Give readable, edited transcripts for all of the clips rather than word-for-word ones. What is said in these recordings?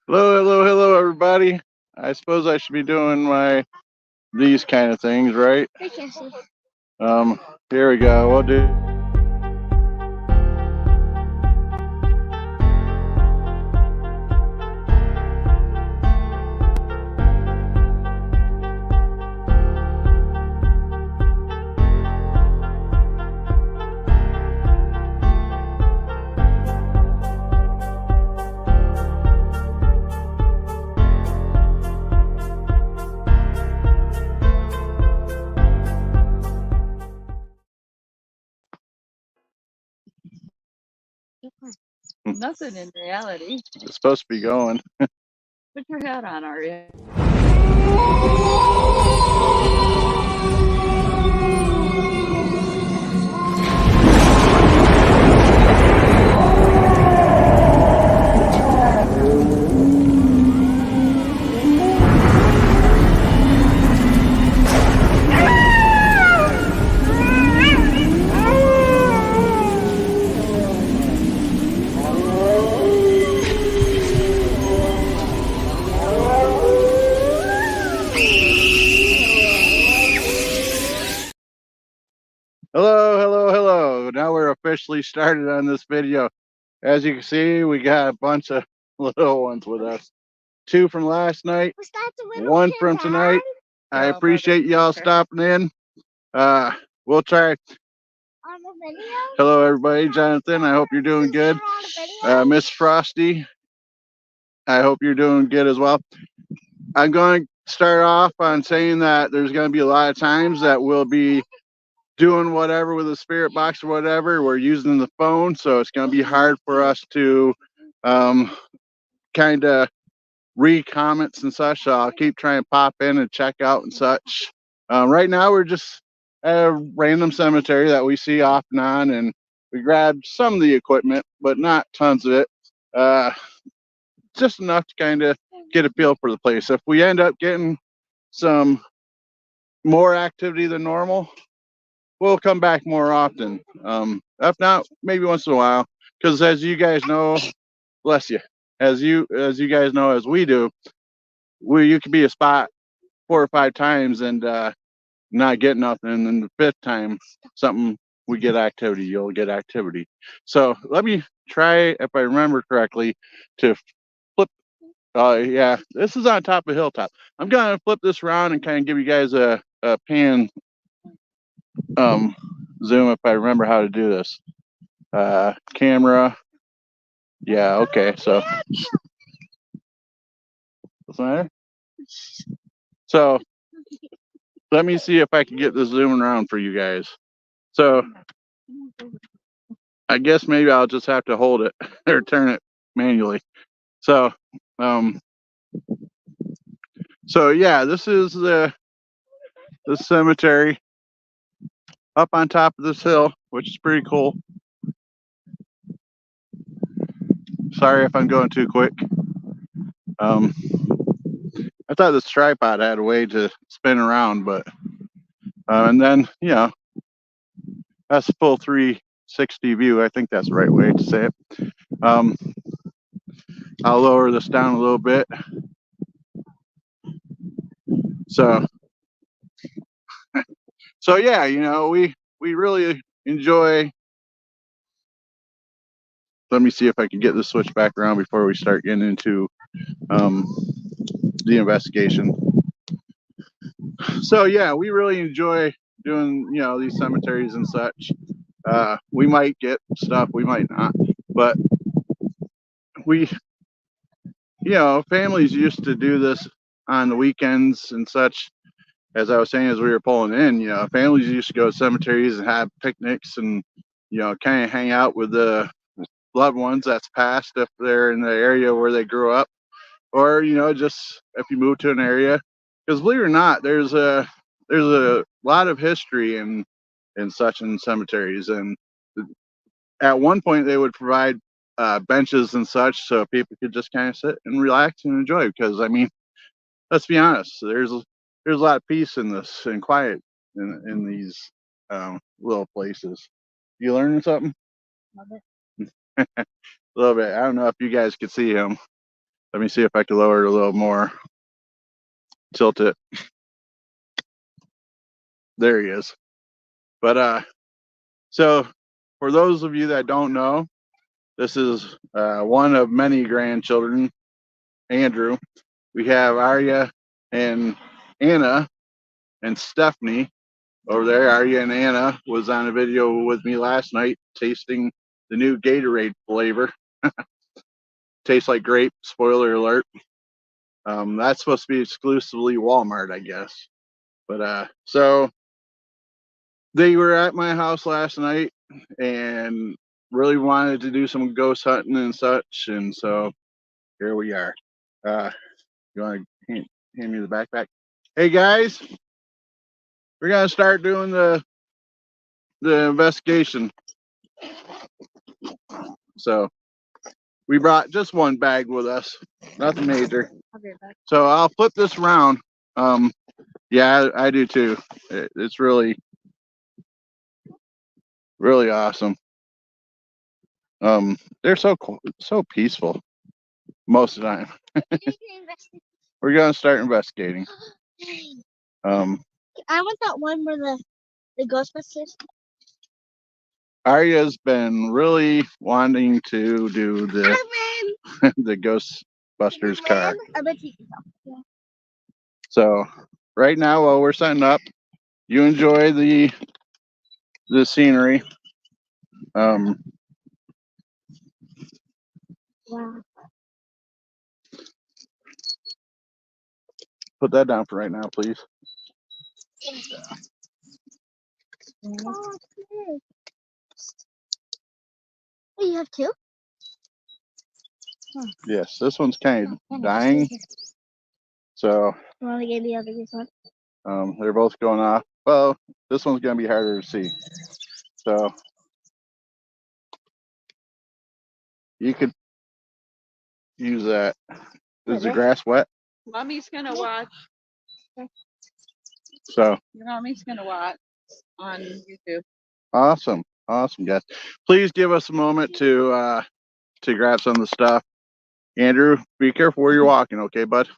Hello, everybody. I suppose I should be doing these kind of things, right? Um, Here we go. We'll do. Nothing in reality. It's supposed to be going. Put your hat on, are you? Hello. Now we're officially started on this video. As you can see, we got a bunch of little ones with us. 2 from last night, 1 from tonight. I appreciate y'all stopping in. We'll try. Hello, everybody. Jonathan, I hope you're doing good. Miss Frosty, I hope you're doing good as well. I'm going to start off on saying that there's going to be a lot of times that we'll be doing whatever with the spirit box or whatever. We're using the phone, so it's going to be hard for us to kind of read comments and such. So I'll keep trying to pop in and check out and such. Right now, we're just at a random cemetery that we see off and on, and we grabbed some of the equipment, but not tons of it. Just enough to kind of get a feel for the place. If we end up getting some more activity than normal, we'll come back more often. If not, maybe once in a while, because as you guys know, bless you, as you guys know, as we do, you could be a spot 4 or 5 times and not get nothing, and then the 5th time we get activity, you'll get activity. So let me try, if I remember correctly, to flip. Yeah, this is on top of Hilltop. I'm gonna flip this around and kind of give you guys a pan zoom if I remember how to do this. Camera. Yeah, okay. So what's the matter? So let me see if I can get this zooming around for you guys. So I guess maybe I'll just have to hold it or turn it manually. So yeah, this is the cemetery up on top of this hill, which is pretty cool. Sorry if I'm going too quick. I thought this tripod had a way to spin around, but and then, you know, that's a full 360 view. I think that's the right way to say it. I'll lower this down a little bit. So yeah, you know, we really enjoy. Let me see if I can get this switch back around before we start getting into the investigation. So yeah, we really enjoy doing, you know, these cemeteries and such. We might get stuff, we might not, but we, you know, families used to do this on the weekends and such. As I was saying, as we were pulling in, you know, families used to go to cemeteries and have picnics and, you know, kind of hang out with the loved ones that's passed if they're in the area where they grew up, or, you know, just if you move to an area, because believe it or not, there's a lot of history and such in cemeteries. And at one point they would provide benches and such so people could just kind of sit and relax and enjoy, because I mean, let's be honest, there's a lot of peace in this and quiet in these little places. You learning something? Love it. A little bit. I don't know if you guys could see him. Let me see if I can lower it a little more. Tilt it. There he is. But so for those of you that don't know, this is one of many grandchildren, Andrew. We have Arya and Anna and Stephanie over there. Arya and Anna was on a video with me last night tasting the new Gatorade flavor. Tastes like grape, spoiler alert. That's supposed to be exclusively Walmart, I guess. But so they were at my house last night and really wanted to do some ghost hunting and such, and so here we are. You want to hand me the backpack? Hey guys, we're gonna start doing the investigation. So we brought just one bag with us, nothing major. So I'll flip this around. Yeah, I do too. It's really awesome. They're so cool, so peaceful most of the time. We're gonna start investigating. I want that one where the Ghostbusters. Arya's been really wanting to do the the Ghostbusters car. So right now, while we're setting up, you enjoy the scenery. Wow. Put that down for right now, please. Oh, oh, you have two? Huh. Yes, this one's kind of dying. So You want to give me the biggest one? they're both going off. Well, this one's gonna be harder to see. So you could use that. Is the grass wet? Mommy's gonna watch. So Your mommy's gonna watch on YouTube. awesome, guys. Please give us a moment to grab some of the stuff. Andrew, be careful where you're walking, okay, bud?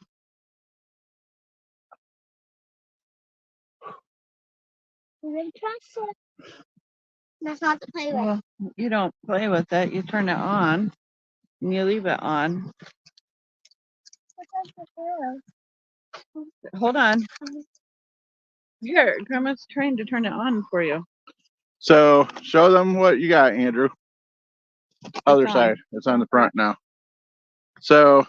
That's not to play with. Well, you don't play with it. You turn it on and you leave it on. Hold on. Here, Grandma's trying to turn it on for you. So show them what you got, Andrew. Other side. It's on the front now. So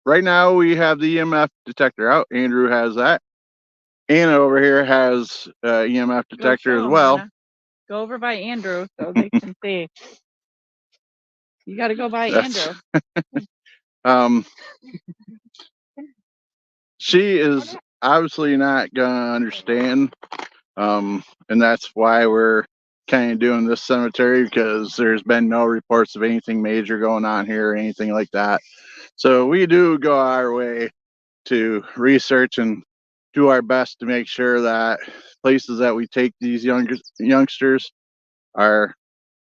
right now we have the EMF detector out. Andrew has that. Anna over here has EMF detector as well. Anna. Go over by Andrew so they can see. You got to go by Andrew. She is obviously not gonna understand, and that's why we're kind of doing this cemetery, because there's been no reports of anything major going on here or anything like that. So we do go our way to research and do our best to make sure that places that we take these youngsters are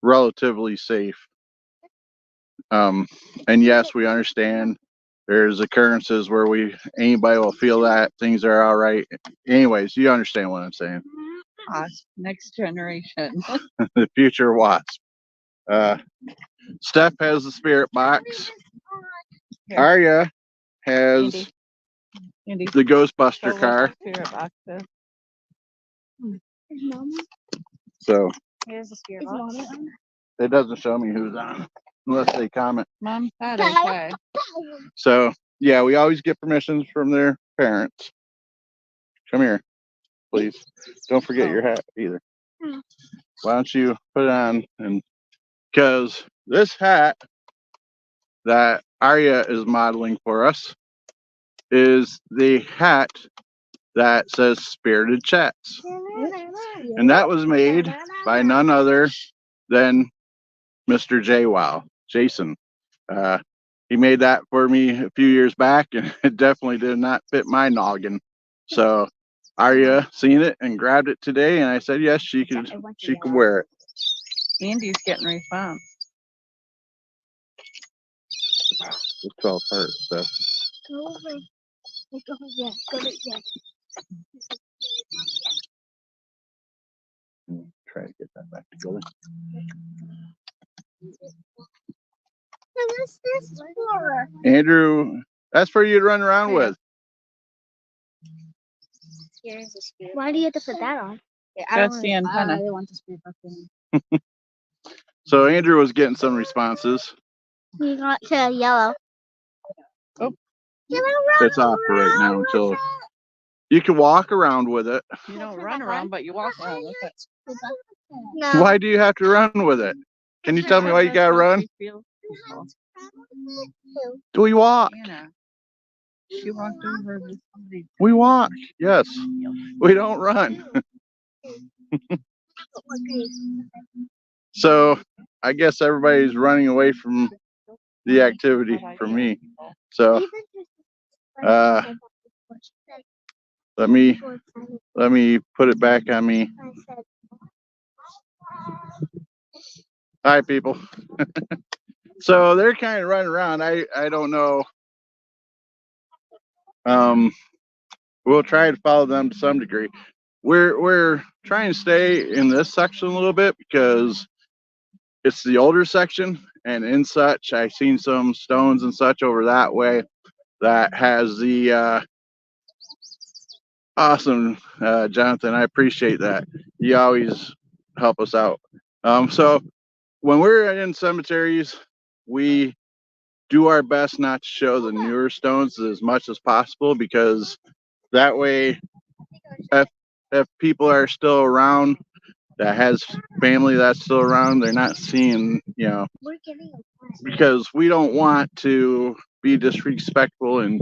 relatively safe. And yes, we understand there's occurrences where anybody will feel that things are all right. Anyways, you understand what I'm saying. Next generation. The future wasp. Steph has the spirit box. Here. Arya has Andy. the Ghostbuster car. Spirit boxes. So Here's the spirit box. it doesn't show me who's on unless they comment. Mom said okay. So yeah, we always get permissions from their parents. Come here, please. Don't forget your hat either. Why don't you put it on? And because this hat that Arya is modeling for us is the hat that says Spirited Chats. And that was made by none other than Mr. Jason. He made that for me a few years back, and it definitely did not fit my noggin. So Arya seen it and grabbed it today, and I said yes, she could wear it. Andy's getting response. Just fell apart. So Go over. Go yeah. Go to yeah. try to get that back together. What's this for? Andrew, that's for you to run around with. Why do you have to put that on? That's the antenna. I want to speed up. So Andrew was getting some responses. You got to yellow. Oh. It's off for right now until you can walk around with it. You don't run around, but you walk around with it. No. Why do you have to run with it? Can you tell me why you gotta run? We walk. Anna, she walked over to somebody. We walk. Yes. We don't run. So I guess everybody's running away from the activity for me. So let me put it back on me. Hi people. So they're kind of running around. I don't know. We'll try to follow them to some degree. We're trying to stay in this section a little bit because it's the older section, and in such I've seen some stones and such over that way that has the awesome Jonathan, I appreciate that. You always help us out. So when we're in cemeteries, we do our best not to show the newer stones as much as possible, because that way if people are still around, that has family that's still around, they're not seeing, you know, because we don't want to be disrespectful and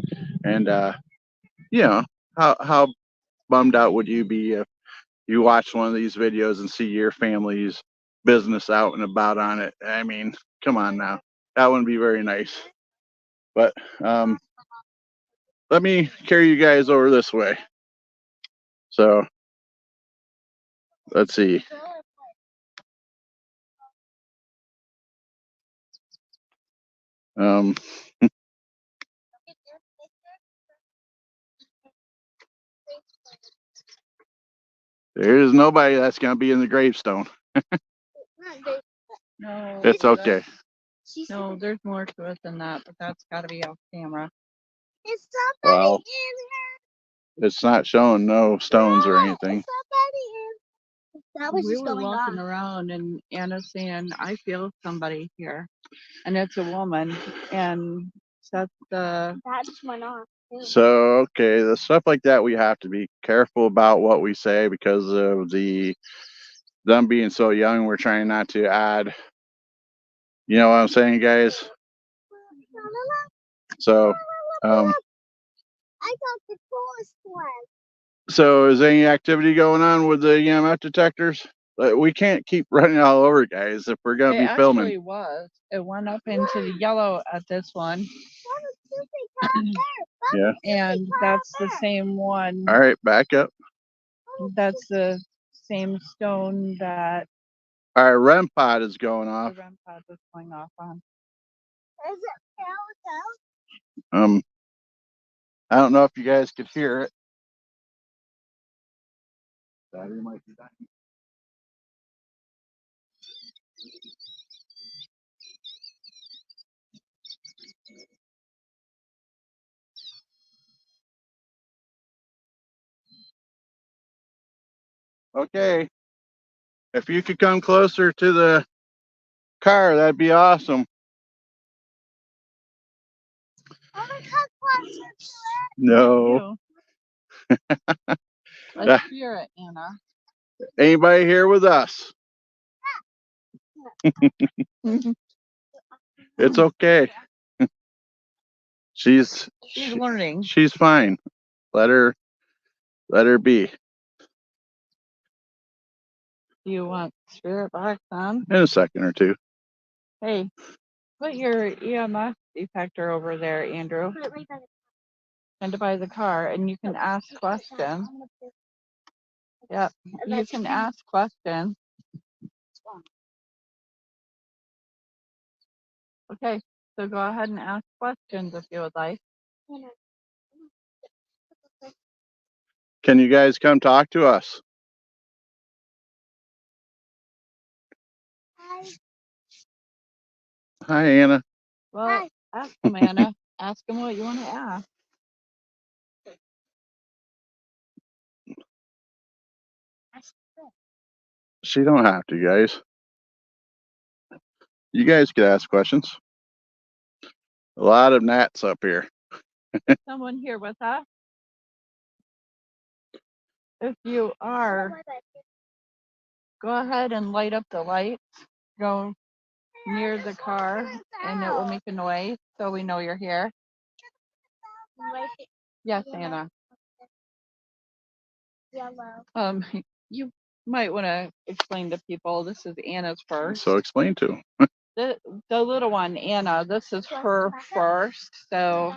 you know, how bummed out would you be if you watch one of these videos and see your family's business out and about on it? I mean, come on now, that wouldn't be very nice. But let me carry you guys over this way. So let's see. There's nobody that's gonna be in the gravestone. No, It's okay. no, there's more to it than that, but that's got to be off camera. Is somebody Well, in it's not showing no stones or here? anything. Is somebody in? That was We just were going walking on. around and Anna saying, "I feel somebody here," and it's a woman, and that's the. That just went off. So okay, the stuff like that, we have to be careful about what we say because of them being so young. We're trying not to add, you know what I'm saying, guys? So I got the coolest one. so is any activity going on with the EMF detectors? We can't keep running all over, guys, if we're gonna It be actually filming. was. It went up into the yellow at this one, Yeah. and that's the same one. All right, back up. That's the same stone that Our REM pod is going the off. REM pod was going off on. Is it down? I don't know if you guys could hear it. Battery might be dying. Okay. If you could come closer to the car, that'd be awesome. I'm gonna come closer to it. No. Let's hear it, Anna. Anybody here with us? It's okay. She's learning. She's fine. Let her be. Do you want spirit box on? In a second or two. Hey, put your EMF detector over there, Andrew. Put it right by the And by the car, and you can ask questions. Yep, you can ask questions. Okay. So go ahead and ask questions if you would like. Can you guys come talk to us? Hi. Hi, Anna. Well, Hi. ask them, Anna. Ask them what you want to ask. She don't have to, guys. You guys could ask questions. A lot of gnats up here. Someone here with us? If you are, go ahead and light up the lights. Go near the car and it will make a noise so we know you're here. Yes, Anna. Yellow. You might want to explain to people this is Anna's first. So explain to them. The little one, Anna, this is her first, so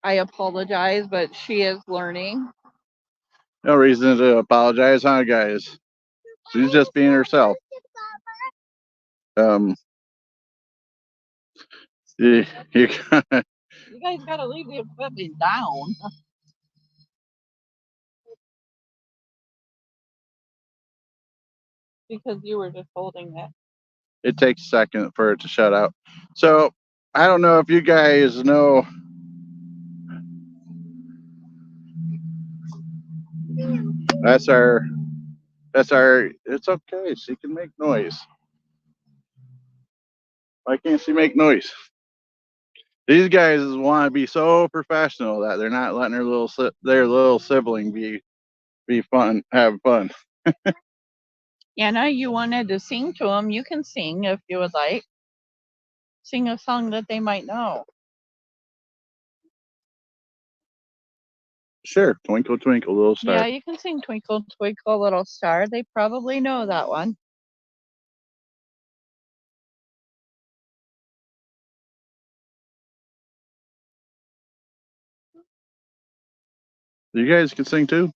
I apologize, but she is learning. No reason to apologize, huh, guys? She's just being herself. You You guys gotta leave the equipment down. Because you were just holding it. it takes a second for it to shut out. So I don't know if you guys know. That's our. It's okay. She can make noise. Why can't she make noise? These guys want to be so professional that they're not letting their little sibling be fun, have fun. Anna, you wanted to sing to them. You can sing if you would like. Sing a song that they might know. Sure. Twinkle, twinkle, little star. Yeah, you can sing Twinkle, Twinkle, Little Star. They probably know that one. You guys can sing too.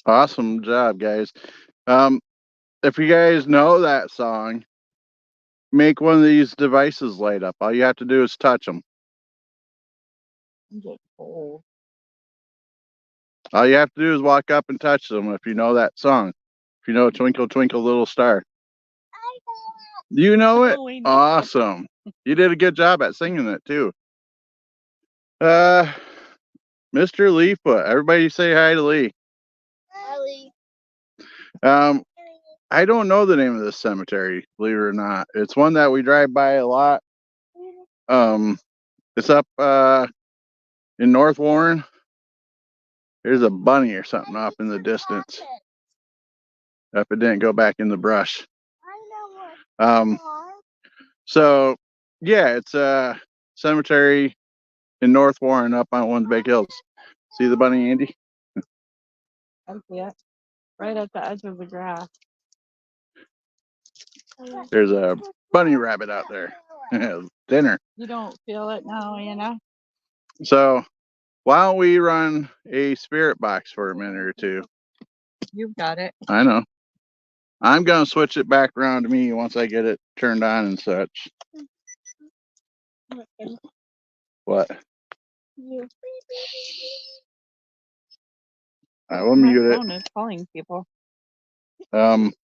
Awesome job, guys. If you guys know that song, make one of these devices light up. All you have to do is touch them. Oh. All you have to do is walk up and touch them if you know that song. If you know Twinkle, Twinkle, Little Star. You know it? Oh, we know. Awesome. You did a good job at singing it too. Mr. Leefoot. Everybody say hi to Lee. I don't know the name of this cemetery, believe it or not. It's one that we drive by a lot. It's up in North Warren. There's a bunny or something off in the distance. If it didn't go back in the brush. So yeah, it's a cemetery in North Warren up on one of the big hills. See the bunny, Andy? I see it. Right at the edge of the grass. There's a bunny rabbit out there. Dinner. You don't feel it now, Anna? So why don't we run a spirit box for a minute or two? You've got it. I know. I'm gonna switch it back around to me once I get it turned on and such. What? I will My mute phone is calling people. it.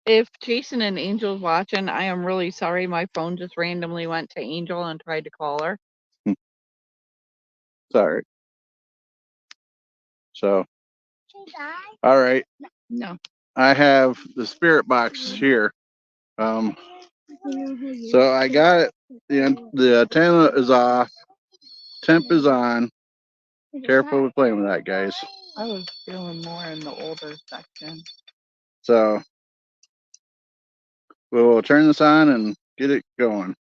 If Jason and Angel's watching, I am really sorry. My phone just randomly went to Angel and tried to call her. Sorry. So, all right. No. I have the spirit box here. So I got it. The antenna is off. Temp is on. Careful with playing with that, guys. I was feeling more in the older section. So we'll turn this on and get it going.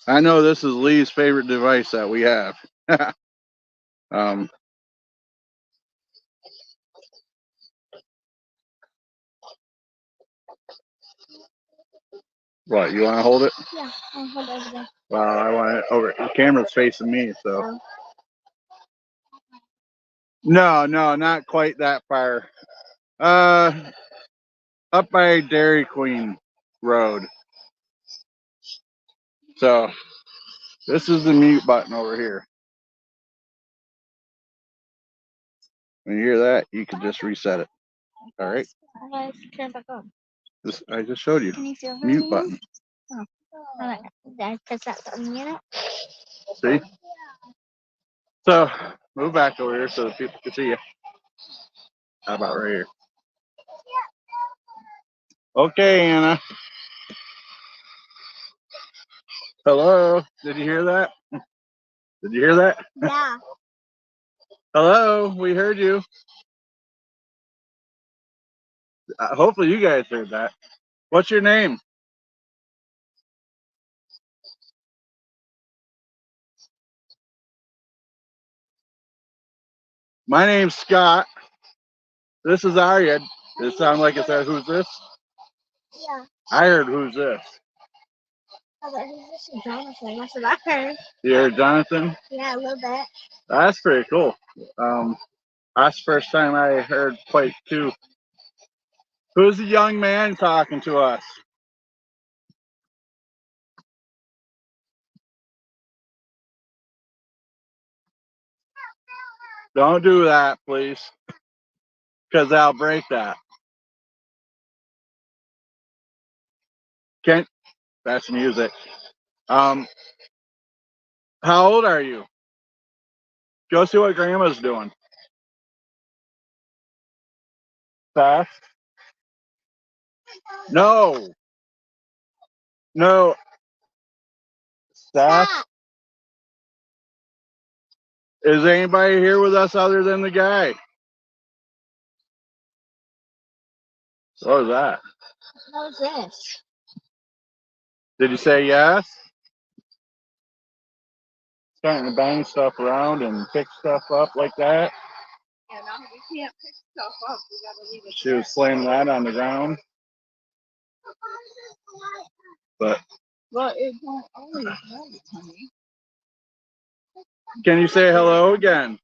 I know this is Lee's favorite device that we have. um, what, you want to hold it? Yeah, I'll hold over there. Well, I want it over. The camera's facing me, so. Oh. No, not quite that far. Up by Dairy Queen Road. So, this is the mute button over here. When you hear that, you can just reset it. All right. Let's turn it back on. I just showed you. Can you feel her? Mute button. Oh. Alright. Because that's on unit. See? So, move back over here so that people can see you. How about right here? Okay, Anna. Hello. Did you hear that? Did you hear that? Yeah. Hello. We heard you. Hopefully you guys heard that. What's your name? My name's Scott. This is Arya. Did it sound like it said, who's this? Yeah. I heard, who's this? I thought he was just Jonathan. That's what I heard. You heard Jonathan? Yeah, a little bit. That's pretty cool. That's the first time I heard quite two. Who's the young man talking to us? Don't do that, please. Because I'll break that. Kent, that's music. How old are you? Go see what Grandma's doing. Steph? No. No. Steph? Stop. Is anybody here with us other than the guy? What was that? What was this? Did you say yes? Starting to bang stuff around and pick stuff up like that. Yeah, no, we can't pick stuff up. We gotta leave it. She was slamming that on the ground. But Well, it won't always melt, honey. can you say hello again?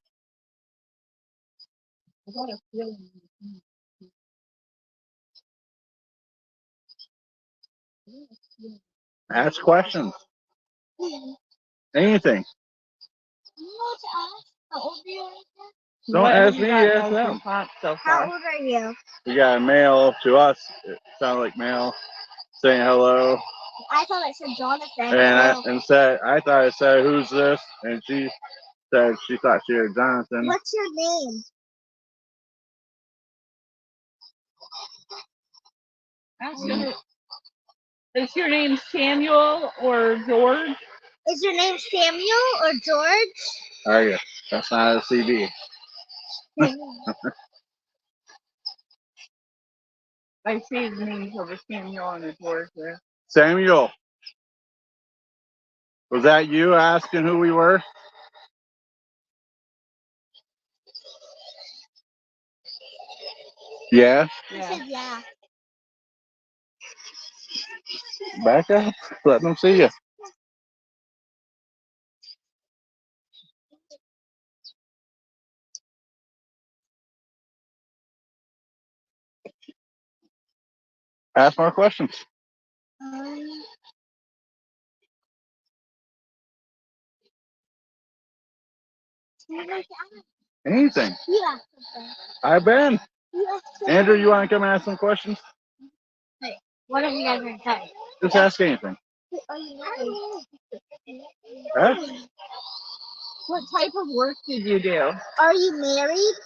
I got a feeling. Ask questions. You Anything. know what to ask? How old are you? Don't What ask have you me, gotten ask out of your them. pot so How far? old are you? We got a mail to us. It sounded like mail saying hello. I thought it said Jonathan. And I thought it said, who's this? And she said she thought she heard Jonathan. What's your name? Ask her. Is your name Samuel or George? Is your name Samuel or George? Are you? That's not a CD. I see his names over Samuel and a George there. Samuel, was that you asking who we were? Yeah. I Yeah. said yeah. Back up. Let them see you. Ask more questions. Um, Anything. you asked something. I've been. You asked something. Andrew, you want to come ask some questions? Hey, what have you guys been saying? Just ask anything. Are you married? Huh? What type of work did you do? Are you married?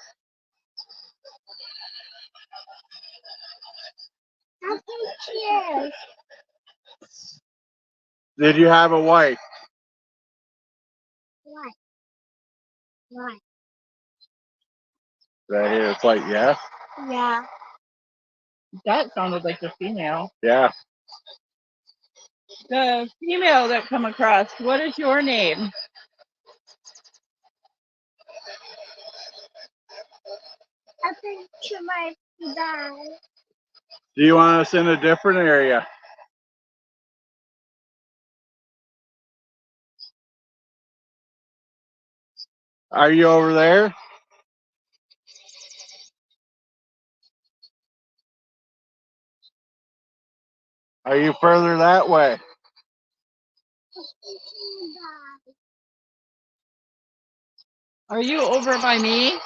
Cheers. Did you have a wife? What? What? Right here, it's like, yeah. Yeah. That sounded like a female. Yeah. The female that come across, what is your name? I think she might die. Do you want us in a different area? Are you over there? Are you further that way? Are you over by me?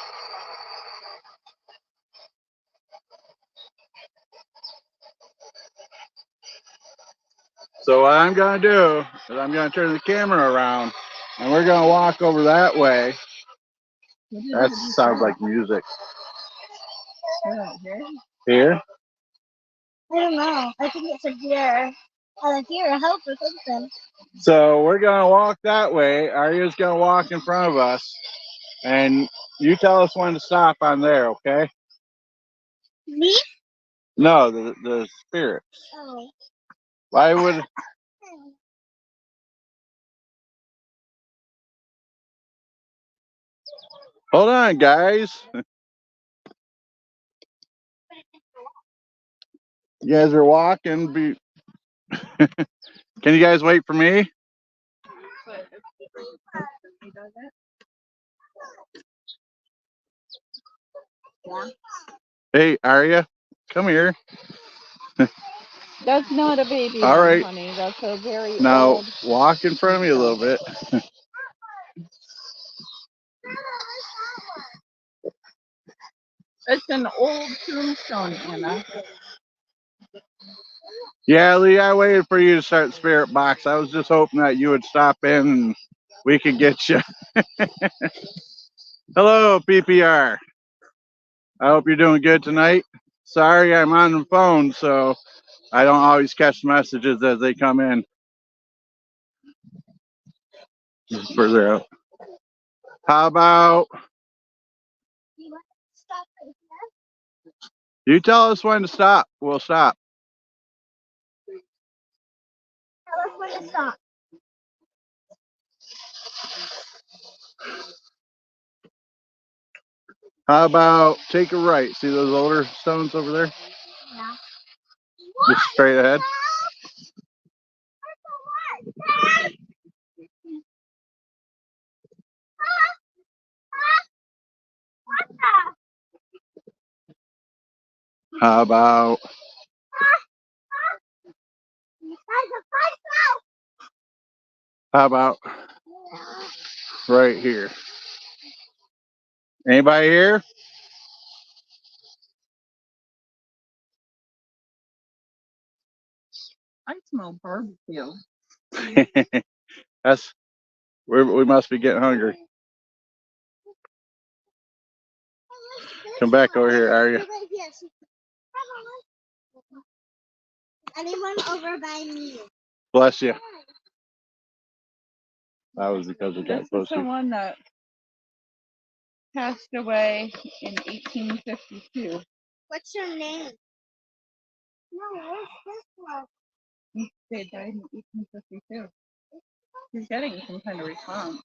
So what I'm gonna do is I'm gonna turn the camera around and we're gonna walk over that way. That sounds like music. Here? I don't know. I think it's a deer. A deer, a help or something. So we're gonna walk that way. Arya's gonna walk in front of us, and you tell us when to stop on there, okay? Me? No, the spirit. Oh. Why would? Hold on, guys. You guys are walking. Can you guys wait for me? Hey, Arya, come here. That's not a baby All one, right. honey. That's a very Now old. walk in front of me a little bit. It's an old tombstone, Anna. Yeah, Lee, I waited for you to start Spirit Box. I was just hoping that you would stop in and we could get you. Hello, PPR. I hope you're doing good tonight. Sorry, I'm on the phone, so I don't always catch messages as they come in. Just further out. How about You want to stop right you tell us when to stop? We'll stop. here? Tell us when to stop. How about take a right? See those older stones over there? Yeah. Just straight ahead. How about how about right here? Anybody here? I smell barbecue. That's we must be getting hungry. Come back over here, Arya. Anyone over by me? Bless you. That was because we This got is close the to. one that passed away in 1852. What's your name? No, where's this one? They died in 1852. He's getting some kind of response.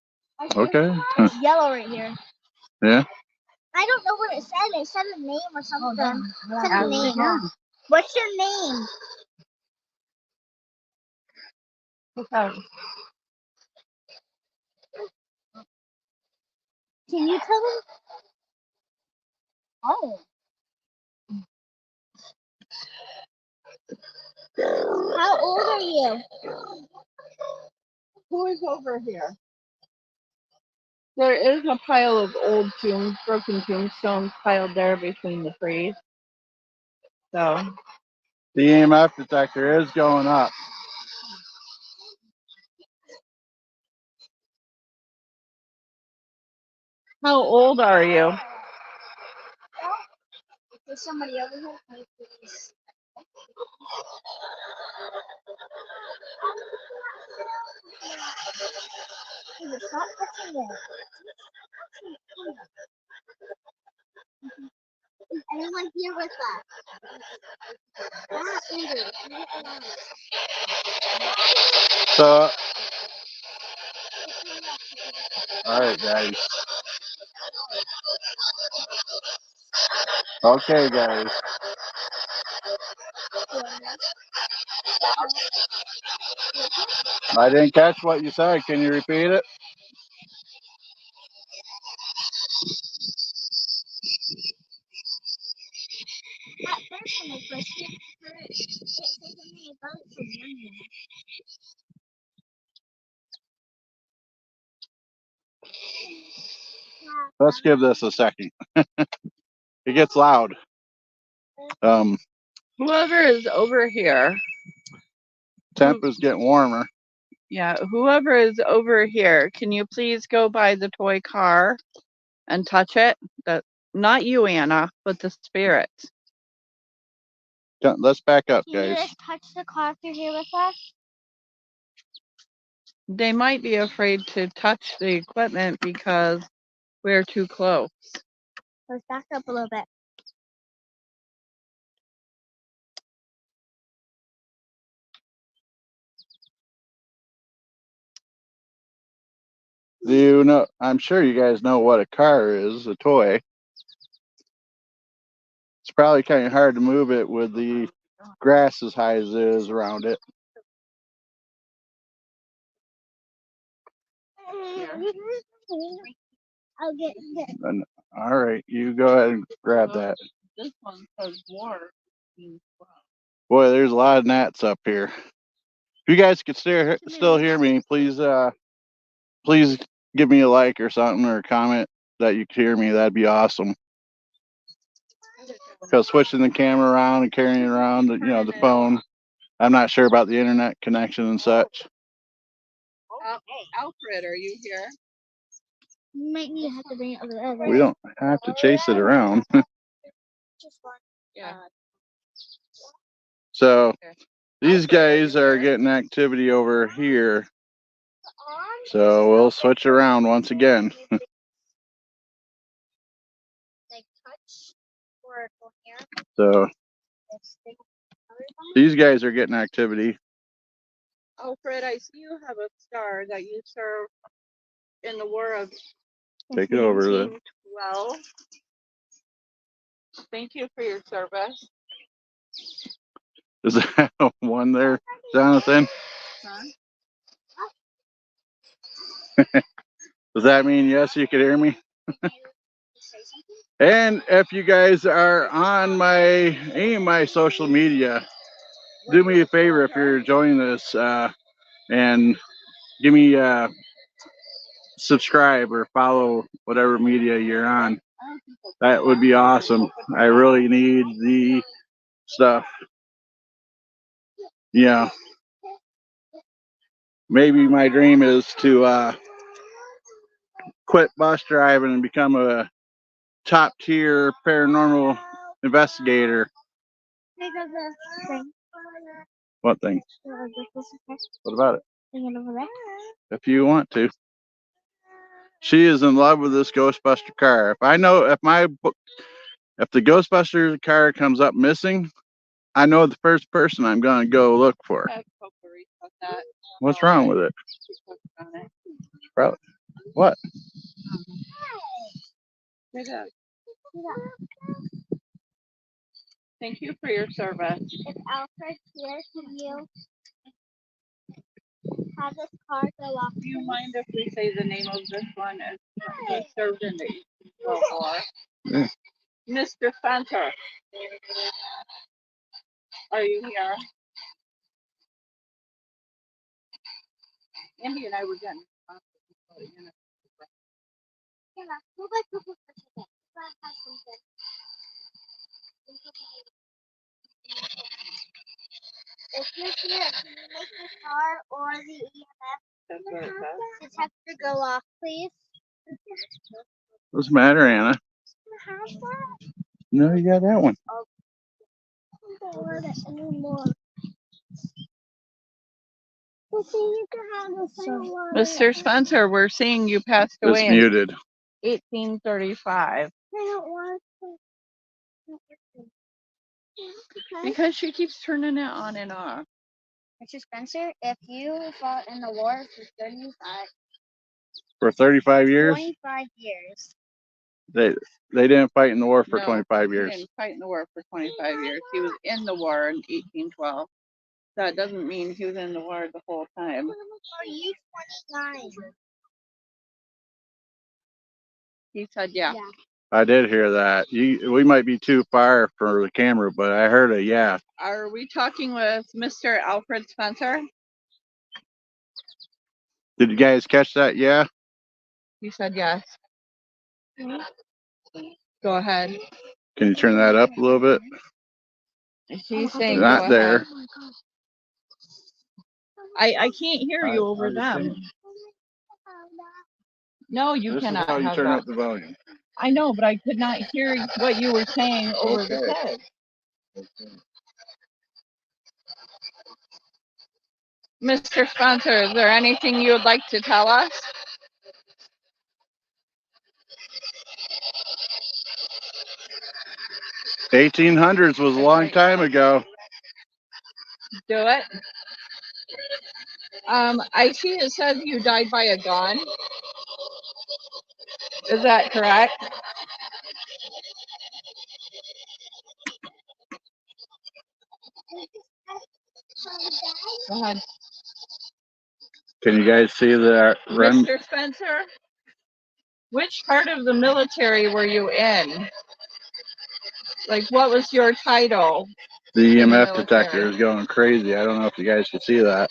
Okay. It's yellow right here. Yeah. I don't know what it said. It said a name or something. It said a Ask name. again. What's your name? Okay. Can you tell them? Oh. How old are you? Who is over here? There is a pile of old broken tombstones piled there between the trees. So, The EMF detector is going up. how old are you? There's somebody over here. Please. Stop touching it. Is anyone here with us? So, all right, guys. Okay, guys. I didn't catch what you said. Can you repeat it? At first, when I first heard it, it said something about some onion. Let's give this a second. It gets loud. Whoever is over here, Temp is getting warmer. yeah, whoever is over here, can you please go by the toy car and touch it? Not you, Anna, but the spirits. Let's back up, Can you guys. just touch the car through here with us? They might be afraid to touch the equipment because we're too close. Let's back up a little bit. Do you know? I'm sure you guys know what a car is, a toy. It's probably kind of hard to move it with the grass as high as it is around it. I'll get it. And, all right, you go ahead and grab that. This one says war. Boy, there's a lot of gnats up here. If you guys could still hear me, please please give me a like or something or a comment that you could hear me. That'd be awesome. Because switching the camera around and carrying it around, the phone. I'm not sure about the internet connection and such. Alfred, are you here? You might need to have to bring it over there. We don't have to chase it around. Just one. Yeah. So these guys are getting activity over here. So we'll switch around once again. Like touch or go here. So these guys are getting activity. Alfred, I see you have a star that you served in the war of Take it over then. 1912. Thank you for your service. Is that one there, Jonathan? Huh? Does that mean yes, you could hear me? And if you guys are on any of my social media, do me a favor if you're enjoying this and give me subscribe or follow whatever media you're on. That would be awesome. I really need the stuff. Yeah. Maybe my dream is to quit bus driving and become a top tier paranormal investigator. Think of the thing. What thing? What about it? Bring it over there. If you want to. She is in love with this Ghostbuster car. If the Ghostbuster car comes up missing, I know the first person I'm gonna go look for. What's wrong with it? Probably. What? Thank you for your service. If Alfred here, can you have this car go off? Do you mind if we say the name of this one as he served in the World War? Yeah. Mr. Spencer, are you here? Andy and I were getting Yeah, go back to the second. Have something. If you're here, can you make the car or the EMF detector go off, please? What's the matter, Anna? No, you got that one. I don't want it anymore. You can have the same one. Mr. Spencer, we're seeing you passed It's away in muted. 1835. I don't want it. Because she keeps turning it on and off. Mr. Spencer, if you fought in the war For 35 years? 25 years. They didn't fight in the war for No, 25 he years. didn't fight in the war for 25 years. He was in the war in 1812. That doesn't mean he was in the war the whole time. Are you 29? He said, yeah. I did hear that. We might be too far for the camera, but I heard a yeah. Are we talking with Mr. Alfred Spencer? Did you guys catch that? Yeah. He said yes. Go ahead. Can you turn that up a little bit? She's saying Not go there. ahead. I can't hear you over I them. think No, you this cannot is how you have turn that. up the volume. I know, but I could not hear what you were saying over the Okay. head. Mr. Spencer, is there anything you would like to tell us? The 1800s was a long time ago. Do it. I see it says you died by a gun. Is that correct? Go ahead. Can you guys see the Mr. Spencer, which part of the military were you in? Like, what was your title? The in the EMF detector military? is going crazy. I don't know if you guys can see that.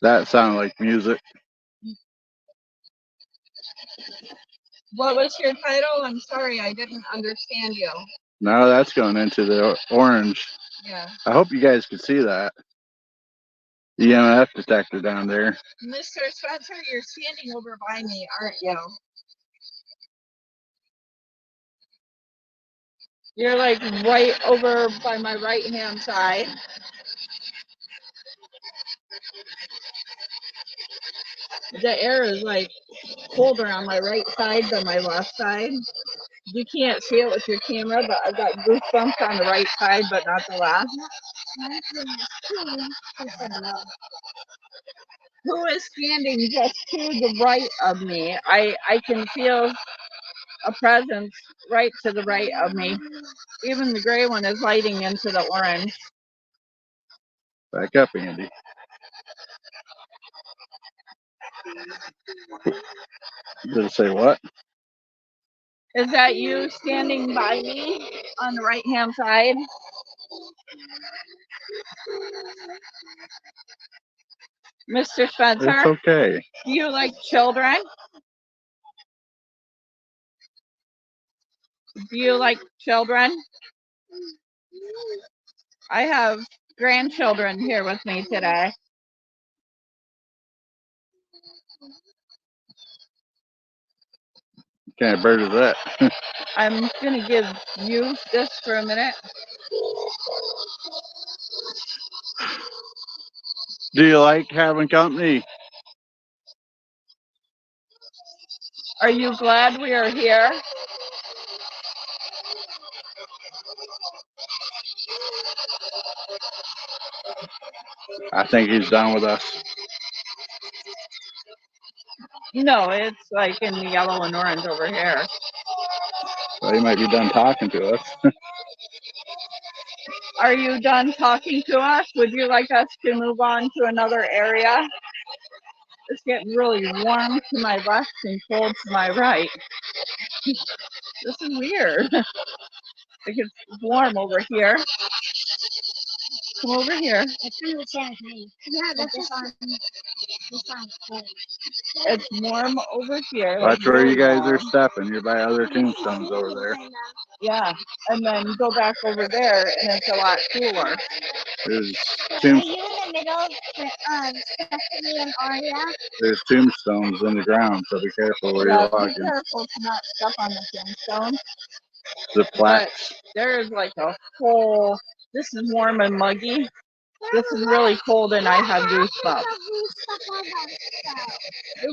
That sounded like music. What was your title? I'm sorry, I didn't understand you. Now that's going into the orange. Yeah. I hope you guys can see that. EMF detector down there. Mr. Spencer, you're standing over by me, aren't you? You're like right over by my right hand side. The air is like colder on my right side than my left side. You can't see it with your camera, but I've got goosebumps on the right side, but not the left. Who is standing just to the right of me? I can feel a presence right to the right of me. Even the gray one is lighting into the orange. Back up, Andy. Did it say what? Is that you standing by me on the right hand side? Mr. Spencer? It's okay. Do you like children? Do you like children? I have grandchildren here with me today. What kind of bird is that? I'm going to give you this for a minute. Do you like having company? Are you glad we are here? I think he's done with us. No, it's like in the yellow and orange over here. Well, he might be done talking to us. Are you done talking to us? Would you like us to move on to another area? It's getting really warm to my left and cold to my right. This is weird. Like it's warm over here. Come over here. Yeah, that's just on. It's warm over here. Watch where you guys are warm. stepping. You're by other tombstones over there. Yeah, and then go back over there, and it's a lot cooler. There's Are you in the middle of Stephanie and Aria? There's tombstones in the ground, so be careful where you're Be walking. careful to not step on the tombstone. The plaques. There is like a whole. This is warm and muggy. This is really cold, and I have goosebumps.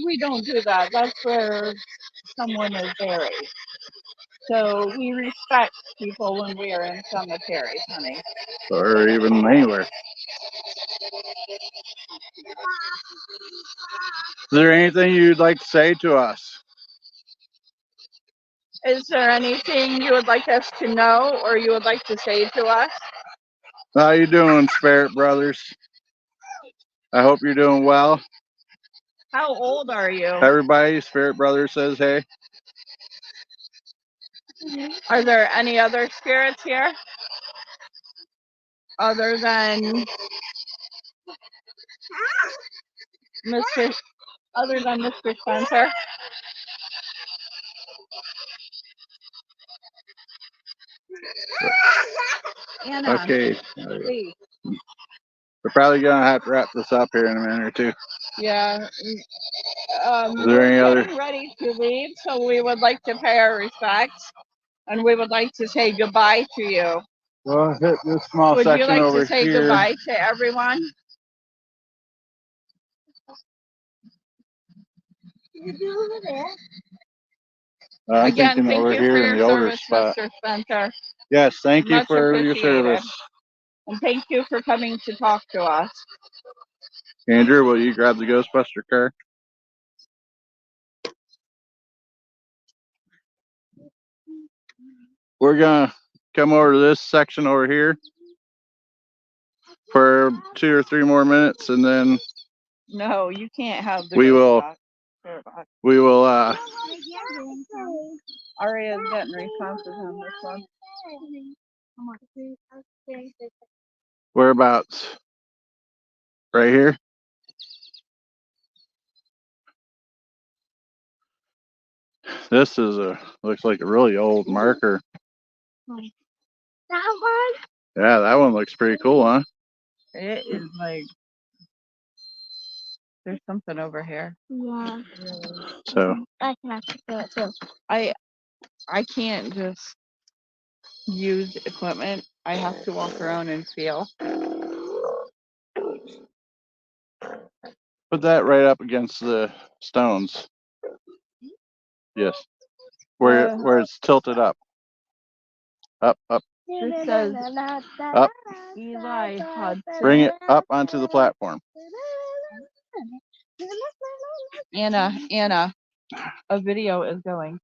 We don't do that. That's where someone is buried. So we respect people when we are in cemeteries, honey. or even anywhere. Is there anything you'd like to say to us? Is there anything you would like us to know or you would like to say to us? How you doing, Spirit Brothers? I hope you're doing well. How old are you? Everybody, Spirit Brothers says hey. Are there any other spirits here? Other than Mr. Other than Mr. Spencer? Anna, Okay. please. We're probably gonna have to wrap this up here in a minute or two. Yeah. Is there We're any other? getting ready to leave, so we would like to pay our respects, and we would like to say goodbye to you. Well, hit this small Would you section like over to say here. goodbye to everyone? I'm Again, thinking thank over you here for in your the older service, spot. Mr. Spencer. Yes, thank you Much for your appreciated. service. And thank you for coming to talk to us. Andrew, will you grab the Ghostbuster car? We're gonna come over to this section over here for 2 or 3 more minutes, and then No, you can't have the we ghost will box. Aria's getting responses on this one. whereabouts? Right here. This is looks like a really old marker. That one? Yeah, that one looks pretty cool, huh? It is like there's something over here. Yeah. So I can actually feel it too. I can't just use equipment. I have to walk around and feel. put that right up against the stones. Yes. Where it's tilted up. Up. This says Up. Eli Hudson. Bring it up onto the platform. Anna, a video is going.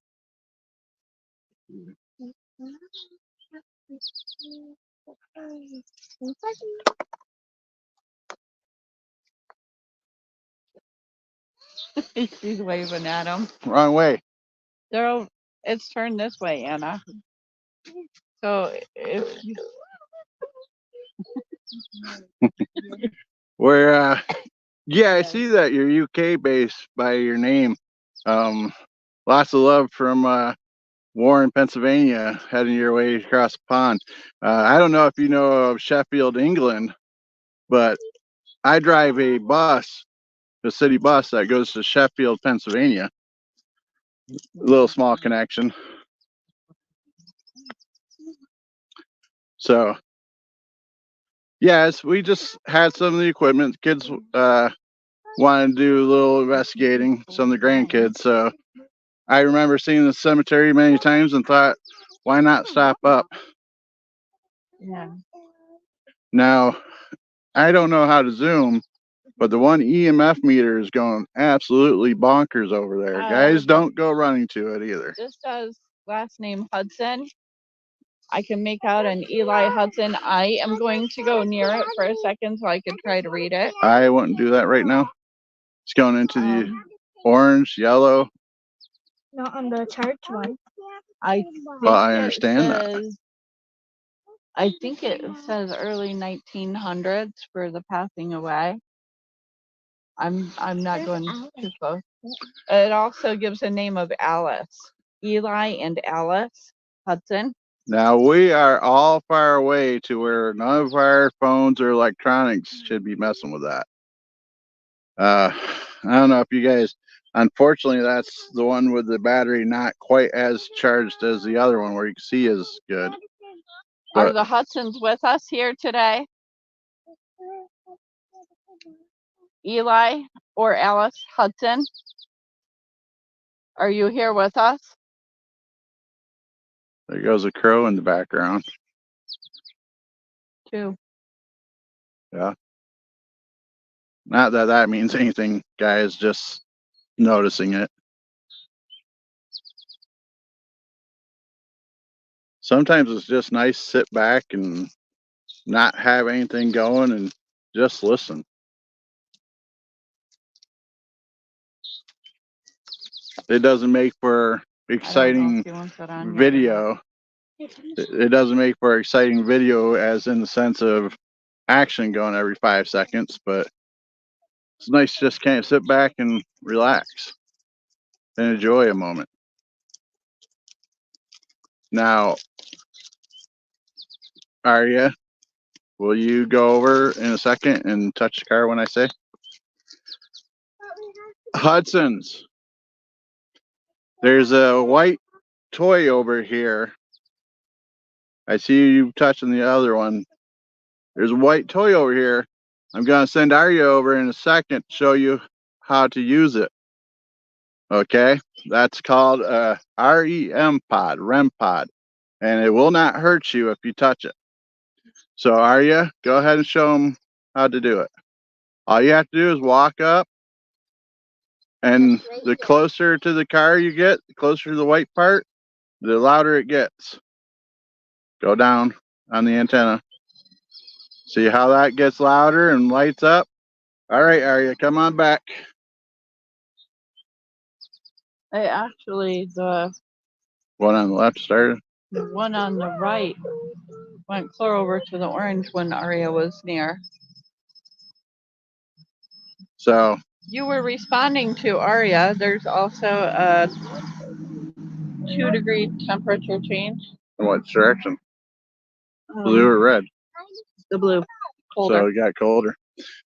She's waving at him. Wrong way. It's turned this way, Anna. So if you Where yeah, I see that you're UK based by your name. Lots of love from Warren, Pennsylvania, heading your way across the pond. I don't know if you know of Sheffield, England, but I drive a city bus that goes to Sheffield, Pennsylvania. A little small connection. So, yes, we just had some of the equipment. Kids wanted to do a little investigating, some of the grandkids. So, I remember seeing the cemetery many times and thought, why not stop up? yeah. Now, I don't know how to zoom, but the one EMF meter is going absolutely bonkers over there. Guys, don't go running to it either. This says last name Hudson. I can make out an Eli Hudson. I am going to go near it for a second so I can try to read it. I wouldn't do that right now. It's going into the orange, yellow. Not on the church one. I understand that. I think it says early 1900s for the passing away. I'm not going too close. It also gives a name of Alice. Eli and Alice Hudson. Now we are all far away to where none of our phones or electronics should be messing with that. I don't know if you guys, unfortunately, that's the one with the battery not quite as charged as the other one where you can see is good. Are the Hudsons with us here today? Eli or Alice Hudson? Are you here with us? There goes a crow in the background. 2. Yeah. Not that that means anything, guys, just noticing it. Sometimes it's just nice to sit back and not have anything going and just listen. It doesn't make for exciting video. It doesn't make for exciting video as in the sense of action going every 5 seconds, but it's nice to just kind of sit back and relax and enjoy a moment. Now, Arya, will you go over in a second and touch the car when I say? Hudsons. There's a white toy over here. I see you touching the other one. There's a white toy over here. I'm going to send Arya over in a second to show you how to use it. Okay? That's called a REM pod, and it will not hurt you if you touch it. So Arya, go ahead and show them how to do it. All you have to do is walk up, and the closer to the car you get, the closer to the white part, the louder it gets. Go down on the antenna. See how that gets louder and lights up? All right, Arya, come on back. Actually, the One on the left started. one on the right went clear over to the orange when Arya was near. So you were responding to Arya. There's also a 2-degree temperature change. in what direction? Blue or red? The blue. Colder. So it got colder.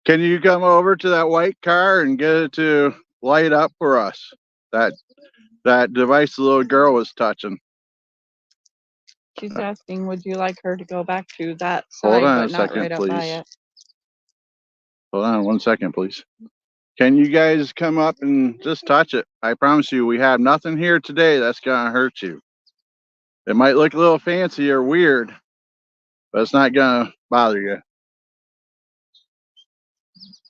Can you come over to that white car and get it to light up for us? That device the little girl was touching. She's asking, would you like her to go back to that Hold side, on but a not second, right up by please. it? Hold on 1 second, please. Can you guys come up and just touch it? I promise you, we have nothing here today that's gonna hurt you. It might look a little fancy or weird, but it's not gonna bother you.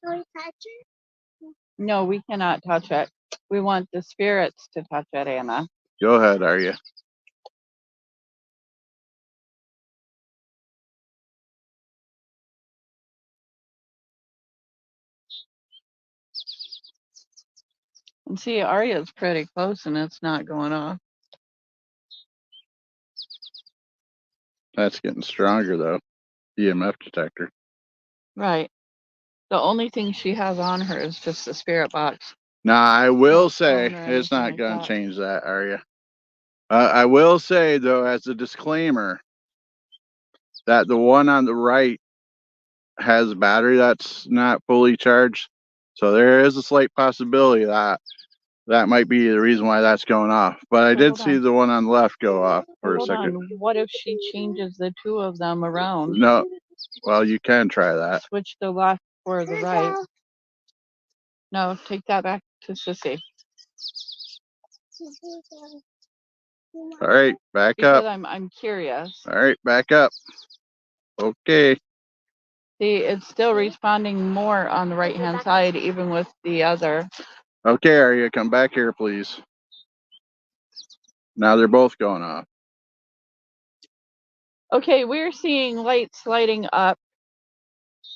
Can we touch it? No, we cannot touch it. We want the spirits to touch it, Anna. Go ahead, Arya. And see, Arya's pretty close and it's not going off. That's getting stronger though. EMF detector. Right. The only thing she has on her is just the spirit box. Now I will No say phone or it's anything not like gonna that. change that, Arya. I will say though, as a disclaimer, that the one on the right has a battery that's not fully charged. So there is a slight possibility that that might be the reason why that's going off. But I So did hold see on. the one on the left go off for a Hold second. on. What if she changes the two of them around? No, well, you can try that. Switch the left or the right. No, take that back to Sissy. All right, back Because up. I'm curious. All right, back up. Okay. See, it's still responding more on the right hand side, even with the other. Okay, Arya, come back here, please. Now they're both going off. Okay, we're seeing lights lighting up,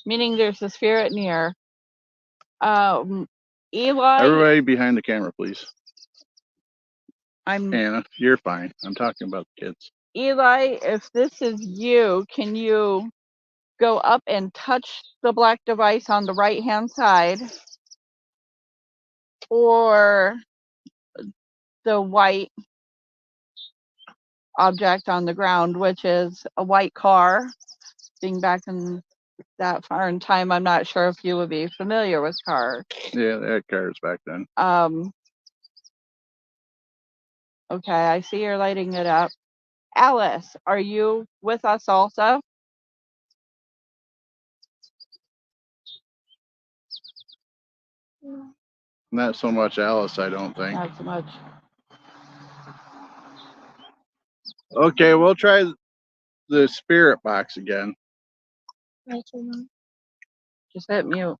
meaning there's a spirit near. Eli. Everybody behind the camera, please. I'm Anna, you're fine. I'm talking about the kids. Eli, if this is you, can you go up and touch the black device on the right hand side or the white object on the ground, which is a white car? Being back in that far in time, I'm not sure if you would be familiar with cars. Yeah, they had cars back then. Okay, I see you're lighting it up. Alice, are you with us also? Not so much Alice, I don't think. Not so much. Okay, we'll try the spirit box again. Just hit mute.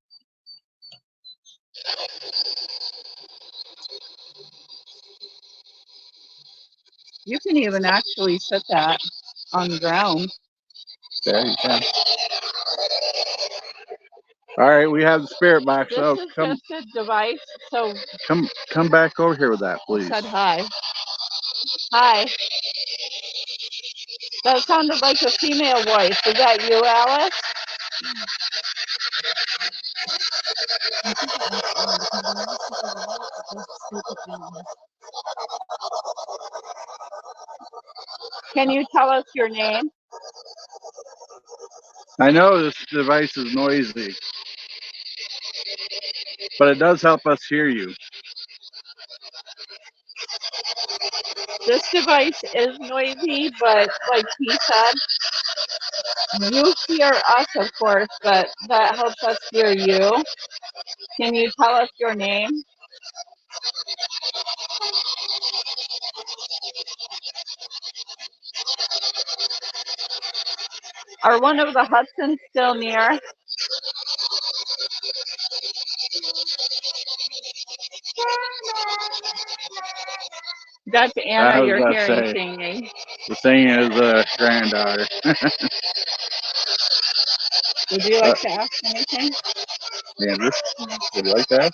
You can even actually set that on the ground. There you can. All right, we have the spirit box. This So is just a device. So come back over here with that, please. said hi. Hi. That sounded like a female voice. Is that you, Alice? Can you tell us your name? I know this device is noisy, but it does help us hear you. This device is noisy, but like he said, you hear us, of course, but that helps us hear you. Can you tell us your name? Are one of the Hudsons still near? That's Anna, your hearing singing. The singing is a granddaughter. Would you like to ask anything? Andrew, would you like that?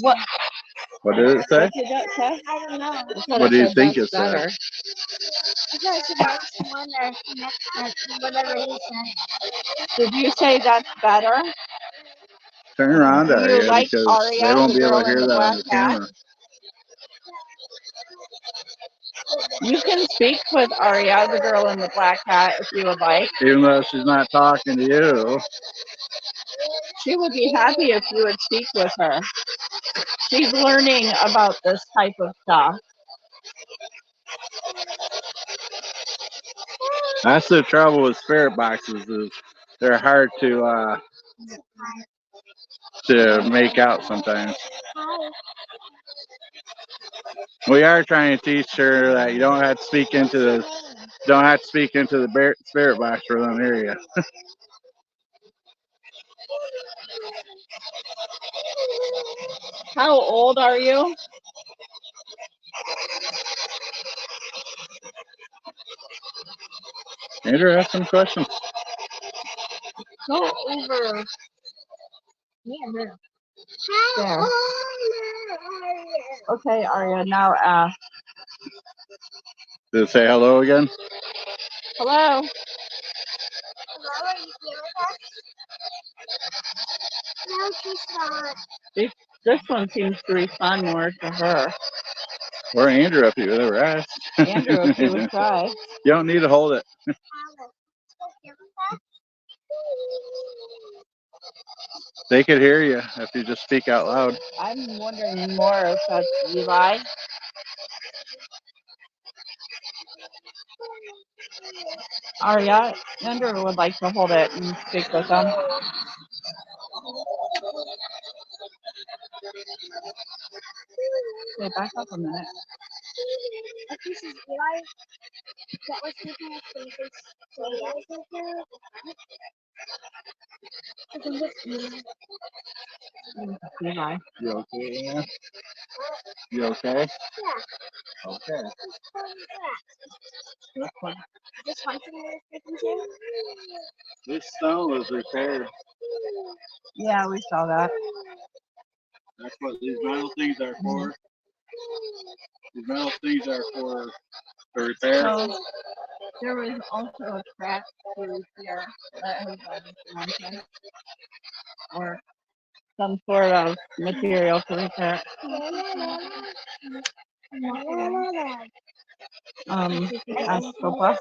What? What did it say? What did that say? I don't know. What do you think it said? Better. I thought it said one or whatever he said. Did you say that's better? Turn around, Do you Aria, like because Aria, they won't the be able girl to in hear the that on black the hat? camera. You can speak with Aria, the girl in the black hat, if you would like. Even though she's not talking to you. She would be happy if you would speak with her. She's learning about this type of stuff. That's the trouble with spirit boxes, is they're hard to make out sometimes. We are trying to teach her that you don't have to speak into the spirit box for them to hear you. How old are you? Andrew, ask some questions. Go over. Yeah, there. Okay, Aria, now ask. Did it say hello again? Hello? Hello, are you here with us? No, she's not. This one seems to respond more to her. Or Andrew, if you ever asked. Andrew, if you would try. You don't need to hold it. They could hear you if you just speak out loud. I'm wondering more if that's Eli. Aria, Andrew would like to hold it and speak with them. Okay, back up a minute. This is Eli. That was sleeping with faces. So yeah. I think it's Eli. Eli. You okay, Anna? You okay? Yeah. Okay. This one thing we're speaking to? This stone was repaired. Yeah, we saw that. That's what these metal things are for. These metal things are for repair. So there was also a crack through here that has been cemented or some sort of material to repair. Ask Copa.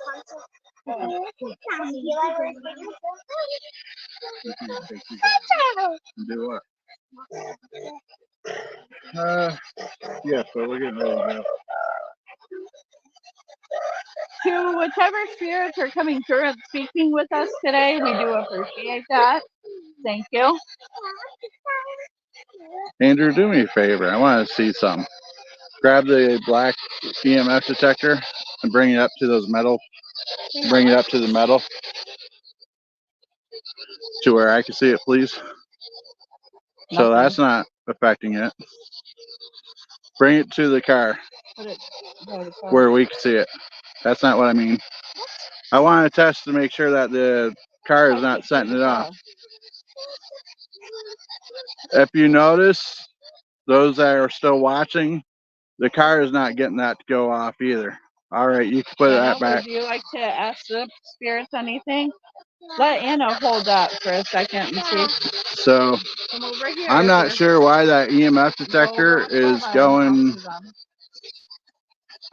Do what? Yeah, so we're getting ready to go. To whichever spirits are coming through and speaking with us today, we do appreciate that. Thank you. Andrew, do me a favor. I want to see something. Grab the black EMF detector and bring it up to those metal. Bring it up to the metal to where I can see it, please. So that's not affecting it. Bring it to the car where we can see it. That's not what I mean. I want to test to make sure that the car is not setting it off. If you notice, those that are still watching, the car is not getting that to go off either. All right, you can put that back. Would you like to ask the spirits anything? Let Anna hold up for a second and see. So Come over here. I'm not sure why that EMF detector is going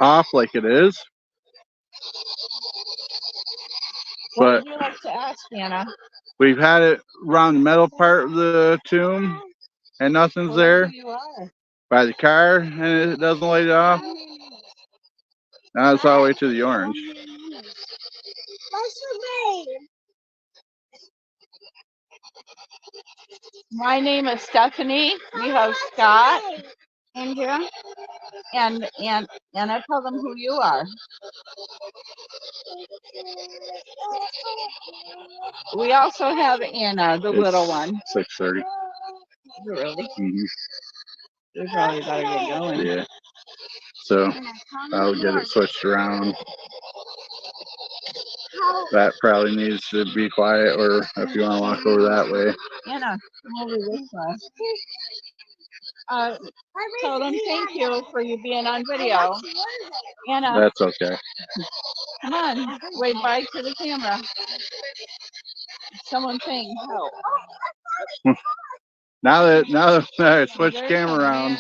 off like it is. What would you like to ask, Anna? We've had it around the metal part of the tomb and nothing's there. By the car and it doesn't light it off. Now it's all the way to the orange. What's your name? My name is Stephanie. We have Scott, Andrea, and I tell them who you are. We also have Anna, the little one. 6:30. Really? Mm-hmm. We probably better get going. Yeah. So I'll get it switched around. That probably needs to be quiet, or if you want to walk over that way. Anna, come over this way. Tell them thank you for you being on video. Anna. That's okay. Come on, wave bye to the camera. Someone saying help. Now that I switched the camera around,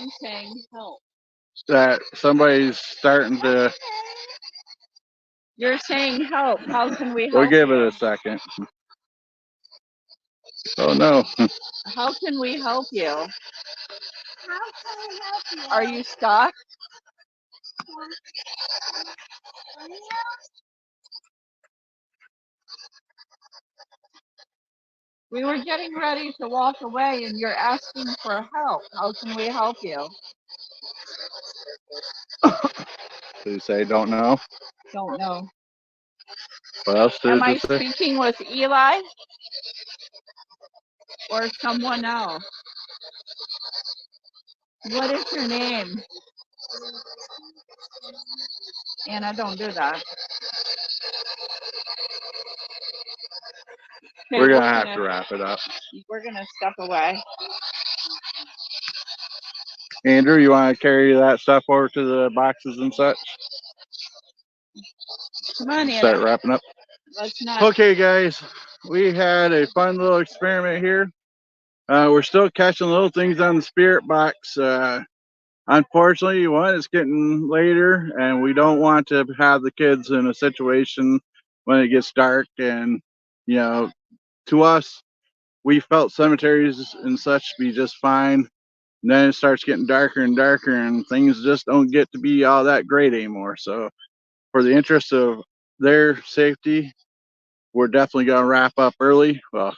that somebody's starting to. You're saying help. How can we help? We'll give it a second. Oh no. How can we help you? How can we help you? Are you stuck? We were getting ready to walk away and you're asking for help. How can we help you? Did you say don't know? Don't know. What else did Am I you say? speaking with Eli? Or someone else? What is your name? Anna, don't do that. Okay, We're gonna have to wrap it up. We're gonna step away. Andrew, you want to carry that stuff over to the boxes and such? Come on, Anna. Start wrapping up. Let's not. Okay, guys, we had a fun little experiment here. We're still catching little things on the spirit box. Unfortunately, it's getting later, and we don't want to have the kids in a situation when it gets dark. And to us, we felt cemeteries and such be just fine. And then it starts getting darker and darker, and things just don't get to be all that great anymore. So, for the interest of their safety, we're definitely going to wrap up early. Well,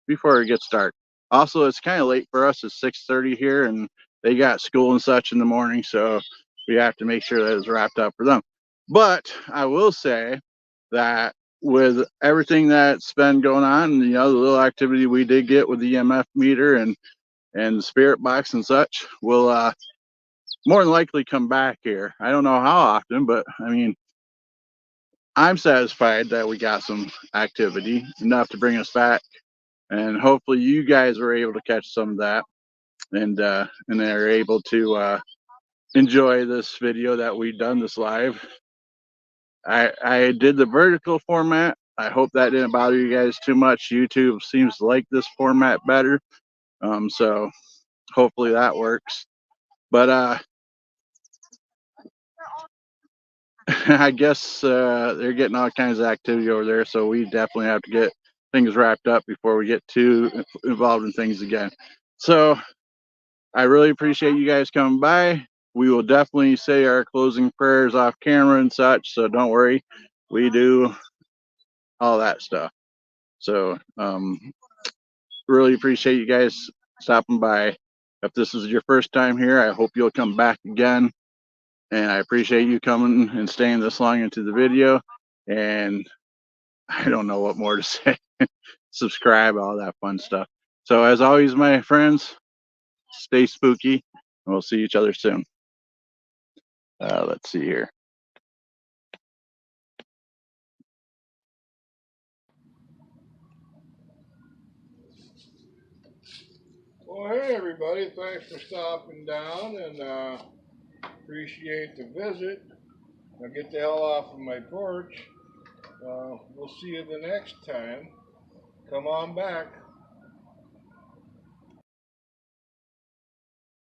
before it gets dark. Also, it's kind of late for us. It's 6:30 here, and they got school and such in the morning, so we have to make sure that it's wrapped up for them. But I will say that with everything that's been going on, the little activity we did get with the EMF meter and the spirit box and such, we'll more than likely come back here. I don't know how often, but I mean, I'm satisfied that we got some activity enough to bring us back, and hopefully you guys were able to catch some of that and are able to enjoy this video that we've done this live. I did the vertical format. I hope that didn't bother you guys too much. YouTube seems to like this format better, so hopefully that works. But I guess they're getting all kinds of activity over there, so we definitely have to get things wrapped up before we get too involved in things again. So I really appreciate you guys coming by. We will definitely say our closing prayers off camera and such, so don't worry. We do all that stuff. So really appreciate you guys stopping by. If this is your first time here, I hope you'll come back again. And I appreciate you coming and staying this long into the video. And I don't know what more to say. Subscribe, all that fun stuff. So as always, my friends, stay spooky, and we'll see each other soon. Let's see here. Well, hey everybody, thanks for stopping down, and appreciate the visit. Now get the hell off of my porch. We'll see you the next time. Come on back.